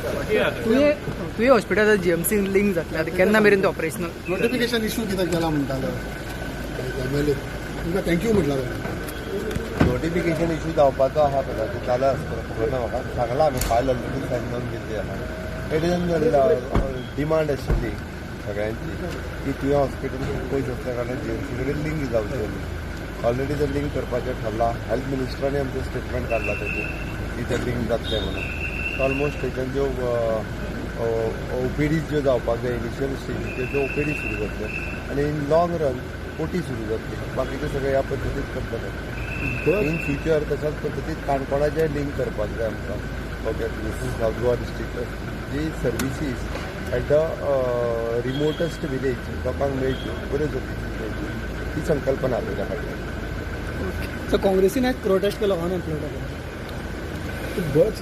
तुझे हॉस्पिटलात GMC link जातले आतां केन्ना मेरेन तें ऑपरेशनल नोटिफिकेशन इशू कित्याक केला म्हणटालो एमएलए तुमकां थँक्यू म्हटलं नोटिफिकेशन इशू जावपाचो आहा कदाचित जाल्यार आसतलो खबर ना म्हाका सांगला आमी फायल ऑलरेडी सायन करून दिल्ली आहा इट इज डिमांड आशिल्ली सगळ्यांची की तुवें हॉस्पिटल पयस आसल्या कारणान जीएमसी कडेन लिंक जावची ऑलरेडी जर लिंक करपाचें ठरला हेल्थ मिनिस्टरांनी आमचें स्टेटमेंट काडला तेजें की तें लिंक जातलें म्हणून ऑलमोस्ट थंयच्यान ज्यो ओपीडीज ज्यो जावपाक जाय इनिशियल स्टेजीचेर त्यो ओपीडी सुरू जातल्यो आनी इन लॉंग रन ओटी सुरू जातली बाकीचे सगळे ह्या पद्दतीन करतले इन फ्युचर तशाच पद्दतीन काणकोणाचें लिंक करपाक जाय आमकां ओके सावथ गोवा डिस्ट्रिक्ट जी services at the remotest village लोकांक मेळच्यो बऱ्यो सर्विसीस मेळच्यो ही संकल्पना आपल्या फाटल्यान सो काँग्रेसीन आज प्रोटेस्ट केलो अनएम्प्लॉयड बस